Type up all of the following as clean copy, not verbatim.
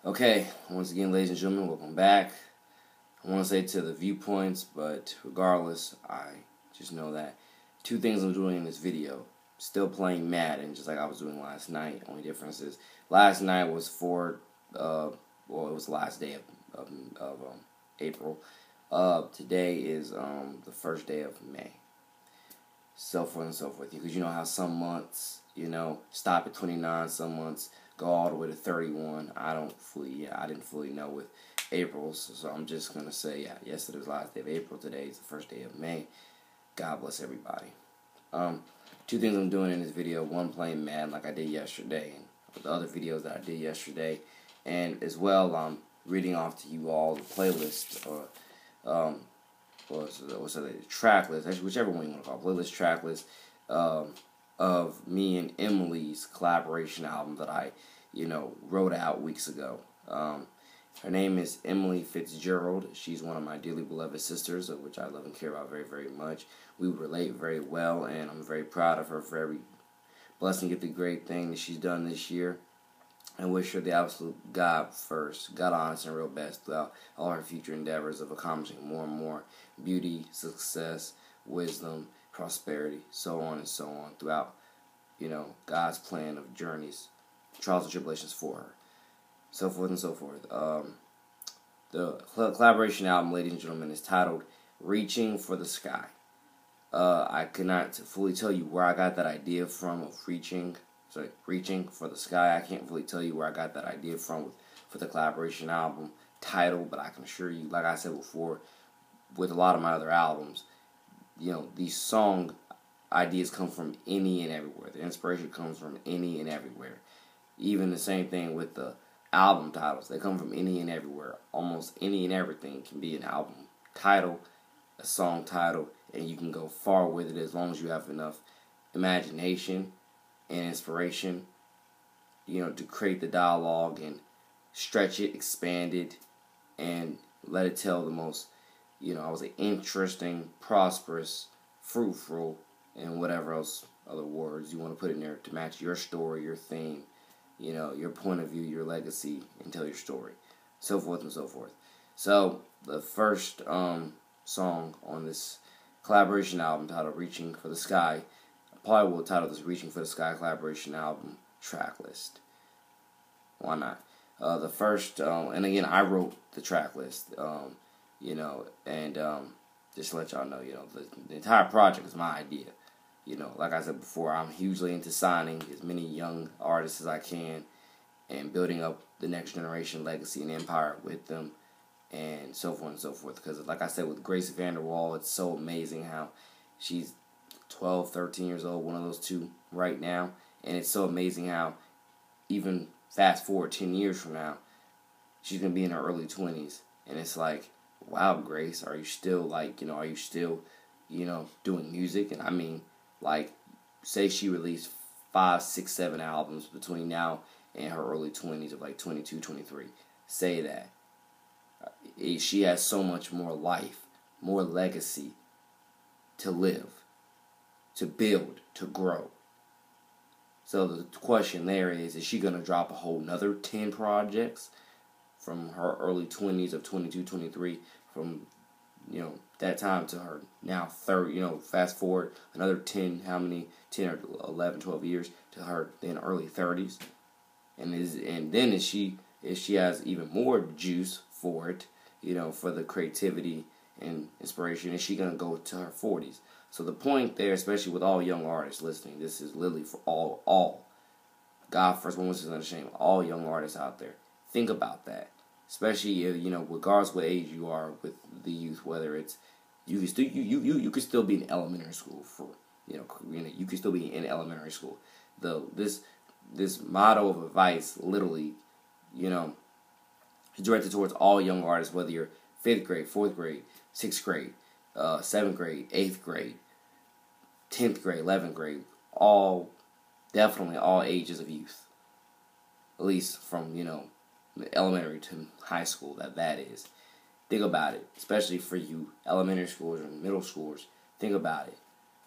Okay, once again, ladies and gentlemen, welcome back. I want to say to the viewpoints, but regardless, I just know that two things I'm doing in this video. Still playing Madden, just like I was doing last night. Only difference is last night was it was the last day of April. Today is the first day of May. So forth and so forth. Because you know how some months, stop at 29, some months go all the way to 31. I didn't fully know with April, so I'm just going to say, yesterday was the last day of April, today is the first day of May. God bless everybody. Two things I'm doing in this video: one, playing Madden like I did yesterday, and the other videos that I did yesterday, and as well, I'm reading off to you all the playlist, track list, actually, whichever one you want to call it, playlist, track list, of me and Emily's collaboration album that I, wrote out weeks ago. Her name is Emily Fitzgerald. She's one of my dearly beloved sisters, of which I love and care about very, very much. We relate very well, and I'm very proud of her for every blessing, get the great thing that she's done this year. I wish her the absolute God honest and real best throughout all her future endeavors of accomplishing more and more beauty, success, wisdom, prosperity, so on and so on throughout, God's plan of journeys, trials and tribulations for her, so forth and so forth. The collaboration album, ladies and gentlemen, is titled Reaching for the Sky. I cannot fully tell you where I got that idea from of reaching for the sky. I can't fully tell you where I got that idea from for the collaboration album title, but I can assure you, like I said before, with a lot of my other albums, these song ideas come from any and everywhere. The inspiration comes from any and everywhere. Even the same thing with the album titles. They come from any and everywhere. Almost any and everything can be an album title, a song title, and you can go far with it as long as you have enough imagination and inspiration, to create the dialogue and stretch it, expand it, and let it tell the most, I would say, interesting, prosperous, fruitful, and whatever else other words you want to put in there to match your story, your theme, your point of view, your legacy, and tell your story, so forth and so forth. So the first song on this collaboration album titled Reaching for the Sky, I probably will title this Reaching for the Sky collaboration album track list. Why not? The first, and again, I wrote the track list, and just to let y'all know, the entire project is my idea. Like I said before, I'm hugely into signing as many young artists as I can and building up the next generation legacy and empire with them, and so forth and so forth. Because, like I said, with Grace VanderWaal's, it's so amazing how she's 12, 13 years old, one of those two right now, and it's so amazing how even fast forward 10 years from now, she's going to be in her early 20s, and it's like, wow, Grace, are you still, doing music? And I mean, say she released 5, 6, 7 albums between now and her early 20s of 22, 23. Say that. She has so much more life, more legacy to live, to build, to grow. So the question there is she going to drop a whole nother 10 projects from her early 20s of 22, 23, from, that time to her now 30, fast forward another 10 or 11, 12 years to her then early 30s. And then if she has even more juice for it, for the creativity and inspiration, is she going to go to her 40s? So the point there, especially with all young artists listening, this is literally for all. God first, one was to understand, all young artists out there. Think about that. Especially, regardless what age you are with the youth, whether it's, you could still be in elementary school you could still be in elementary school. This motto of advice, literally, is directed towards all young artists, whether you're 5th grade, 4th grade, 6th grade, 7th grade, 8th grade, 10th grade, 11th grade, definitely all ages of youth. At least from, elementary to high school, that is. Think about it, especially for you elementary schoolers and middle schoolers. Think about it.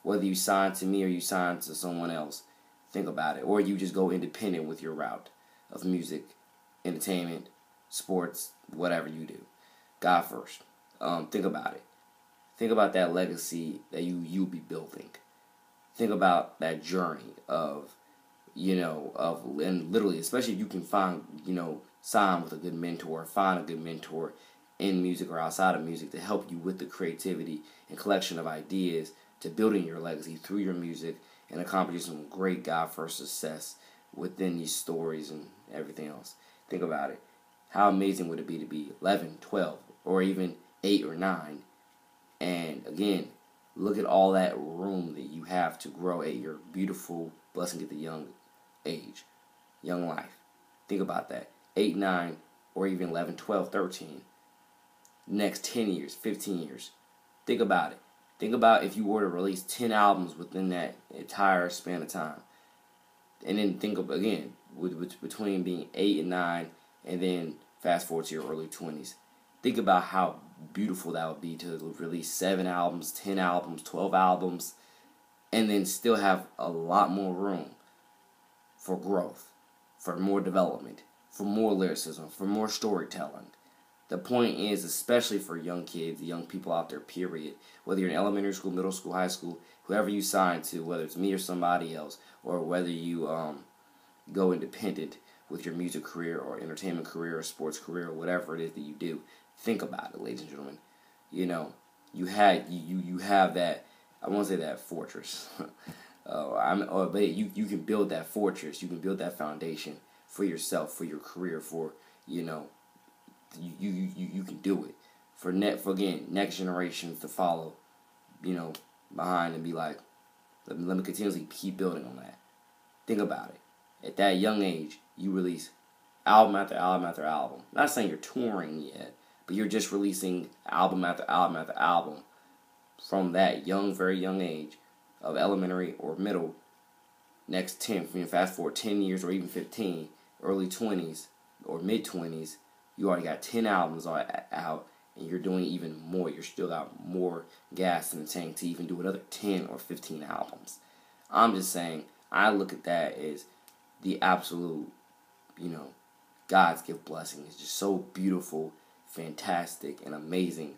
Whether you sign to me or you sign to someone else, think about it. Or you just go independent with your route of music, entertainment, sports, whatever you do. God first. Think about it. Think about that legacy that you'll be building. Think about that journey of, and literally, especially if you can find, sign with a good mentor, find a good mentor in music or outside of music to help you with the creativity and collection of ideas to building your legacy through your music and accomplishing some great God first success within these stories and everything else. Think about it. How amazing would it be to be 11, 12, or even 8 or 9? And again, look at all that room that you have to grow at your beautiful, blessing at the young age, young life. Think about that. 8, 9, or even 11, 12, 13. Next 10 years, 15 years. Think about it. Think about if you were to release 10 albums within that entire span of time. And then think of, again, between being 8 and 9, and then fast forward to your early 20s. Think about how beautiful that would be to release 7 albums, 10 albums, 12 albums, and then still have a lot more room for growth, for more development, for more lyricism, for more storytelling. The point is, especially for young kids, young people out there, period, whether you're in elementary school, middle school, high school, whoever you sign to, whether it's me or somebody else, or whether you go independent with your music career or entertainment career or sports career or whatever it is that you do, think about it, ladies and gentlemen. You have that, I won't say that fortress, but you can build that fortress, you can build that foundation for yourself, for your career, for, you can do it. For next generations to follow, behind and be like, let me continuously keep building on that. Think about it. At that young age, you release album after album after album. Not saying you're touring yet, but you're just releasing album after album after album from that young, very young age of elementary or middle. Next 10, fast forward 10 years or even 15, early 20s or mid 20s, you already got 10 albums out, and you're doing even more. You're still got more gas in the tank to even do another 10 or 15 albums. I'm just saying, I look at that as the absolute, God's gift blessing. It's just so beautiful, fantastic, and amazing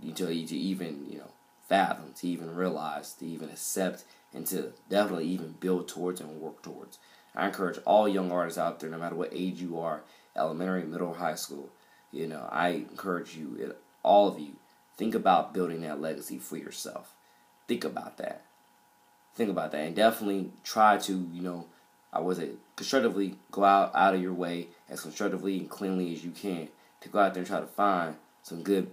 to even, fathom, to even realize, to even accept, and to definitely even build towards and work towards. I encourage all young artists out there, no matter what age you are, elementary, middle, or high school, I encourage you, all of you, think about building that legacy for yourself. Think about that. And definitely try to, constructively go out of your way as constructively and cleanly as you can to go out there and try to find some good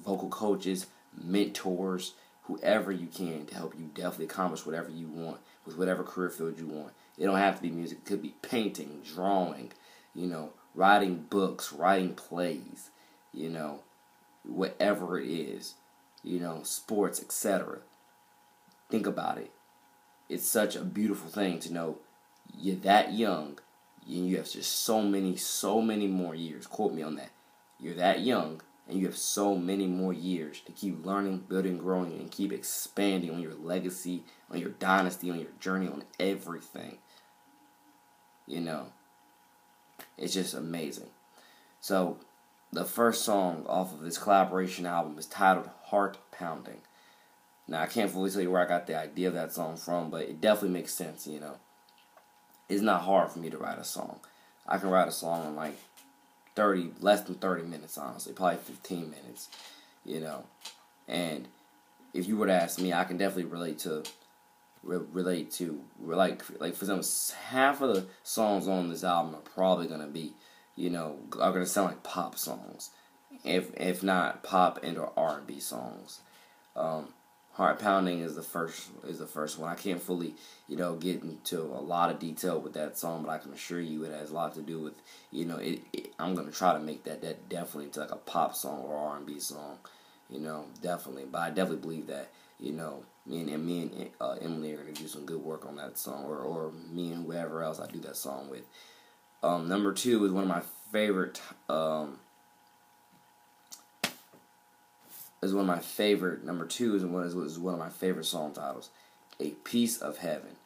vocal coaches, mentors, whoever you can to help you definitely accomplish whatever you want with whatever career field you want. It don't have to be music. It could be painting, drawing, writing books, writing plays, whatever it is, sports, etc. Think about it. It's such a beautiful thing to know you're that young and you have just so many more years. Quote me on that. You're that young and you have so many more years to keep learning, building, growing, and keep expanding on your legacy, on your dynasty, on your journey, on everything. It's just amazing. So, the first song off of this collaboration album is titled Heart Pounding. Now, I can't fully tell you where I got the idea of that song from, but it definitely makes sense, It's not hard for me to write a song. I can write a song in like less than 30 minutes, honestly. Probably 15 minutes, And if you were to ask me, I can definitely relate to like for example, half of the songs on this album are probably gonna be, are gonna sound like pop songs, if not pop and or R&B songs. Heart Pounding is the first one. I can't fully, get into a lot of detail with that song, but I can assure you it has a lot to do with, I'm gonna try to make that definitely into like a pop song or R&B song, definitely. But I definitely believe that, me and Emily are gonna do some good work on that song, or me and whoever else I do that song with. Number 2 is one of my favorite. Number 2 is one of my favorite song titles, A Piece of Heaven.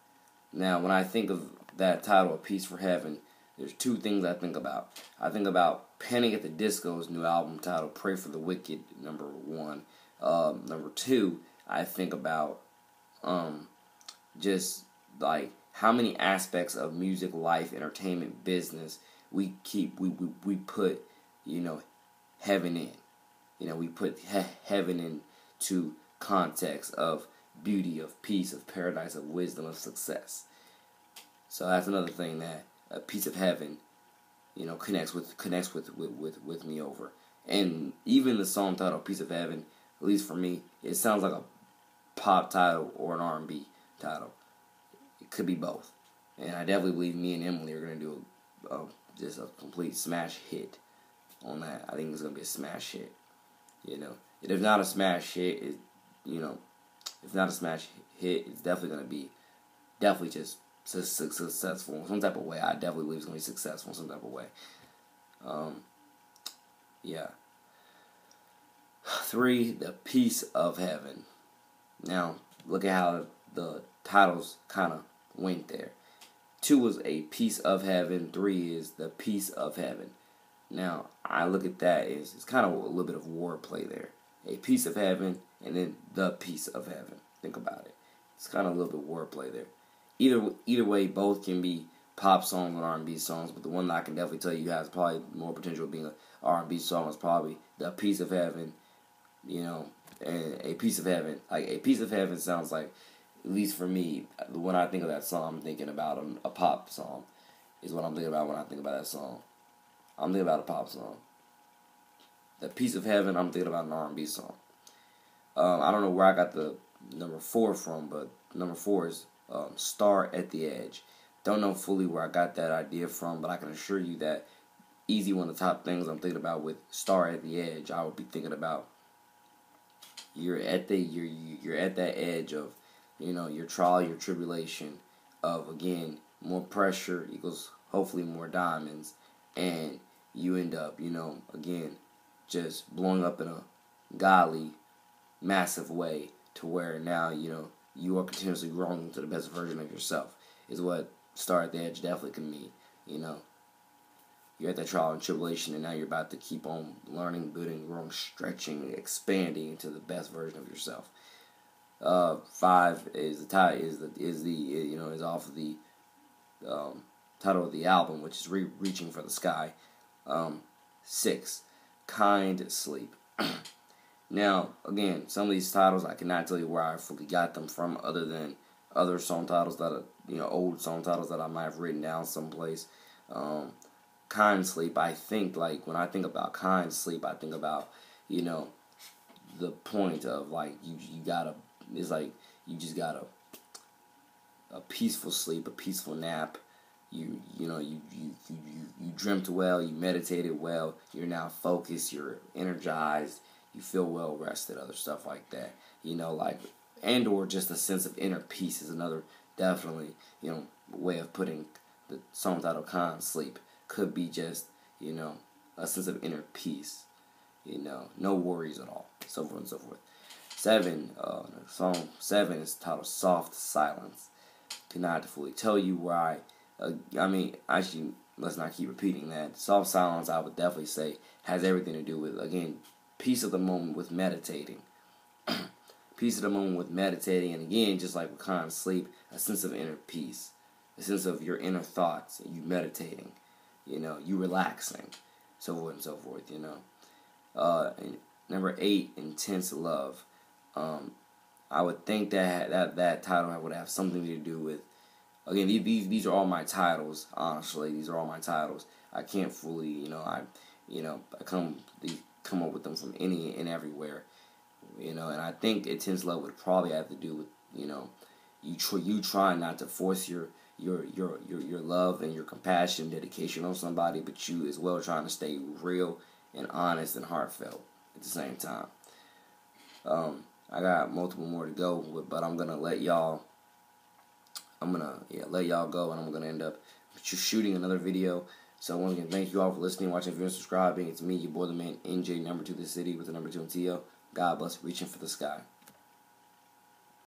Now, when I think of that title, A Piece for Heaven, there's two things I think about. I think about Panic at the Disco's new album titled Pray for the Wicked, number one. Number two, I think about just like how many aspects of music, life, entertainment, business we put, heaven in. We put heaven into context of beauty, of peace, of paradise, of wisdom, of success. So that's another thing that a piece of heaven, connects with me over. And even the song title "Piece of Heaven," at least for me, it sounds like a pop title or an R&B title. It could be both. And I definitely believe me and Emily are gonna do just a complete smash hit on that. I think it's gonna be a smash hit. If not a smash hit, if not a smash hit, it's definitely gonna be just successful in some type of way. I definitely believe it's gonna be successful in some type of way. Yeah. 3, The Piece of Heaven. Now, look at how the titles kind of went there. 2 was A Piece of Heaven. 3 is The Piece of Heaven. Now, I look at that as it's kind of a little bit of wordplay there. A Piece of Heaven and then The Piece of Heaven. Think about it. It's kind of a little bit of wordplay there. Either way, both can be pop songs and R&B songs, but the one that I can definitely tell you has probably more potential of being an R&B song is probably The Piece of Heaven, and A Piece of Heaven. Like, A Piece of Heaven sounds like, at least for me, when I think of that song, I'm thinking about a pop song, is what I'm thinking about when I think about that song. I'm thinking about a pop song. The Piece of Heaven, I'm thinking about an R&B song. I don't know where I got the number 4 from, but number 4 is Star at the Edge. Don't know fully where I got that idea from, but I can assure you that easy one of the top things I'm thinking about with Star at the Edge, I would be thinking about you're at that edge of, your trial, your tribulation, of, again, more pressure equals hopefully more diamonds, and you end up, again, just blowing up in a godly, massive way to where now, you are continuously growing into the best version of yourself, is what Star at the Edge definitely can mean. You're at that trial and tribulation, and now you're about to keep on learning, building, growing, stretching, expanding into the best version of yourself. 5 is is off of the title of the album, which is Reaching for the Sky. 6, Kind Sleep. Now, again, some of these titles I cannot tell you where I fully got them from, other than other song titles that are, old song titles that I might have written down someplace. Kind Sleep, I think, like, when I think about Kind Sleep, I think about, the point of, like, you gotta, it's like, you just got a peaceful sleep, a peaceful nap. You dreamt well, you meditated well, you're now focused, you're energized, you feel well rested, other stuff like that. And or just a sense of inner peace is another definitely, way of putting the song title Kind Sleep. Could be just, a sense of inner peace, no worries at all, so forth and so forth. 7, song 7 is titled Soft Silence. Cannot fully tell you why. Actually, let's not keep repeating that. Soft Silence, I would definitely say, has everything to do with, again, peace of the moment with meditating. Peace of the moment with meditating, and again, just like with Kind Sleep, a sense of inner peace, a sense of your inner thoughts, you meditating, you relaxing, so forth and so forth, And number 8, Intense Love. I would think that title would have something to do with, again, these are all my titles, honestly. These are all my titles. I can't fully, I come up with them from any and everywhere, and I think Intense Love would probably have to do with, you trying not to force your love and your compassion, dedication on somebody, but you as well trying to stay real and honest and heartfelt at the same time. I got multiple more to go with, but I'm gonna let y'all go, and I'm gonna end up shooting another video. So once again, thank you all for listening, watching, viewing, subscribing. It's me, your boy, the man, NJ, number 2 the city with the number 2 in TL. God bless, reaching for the sky.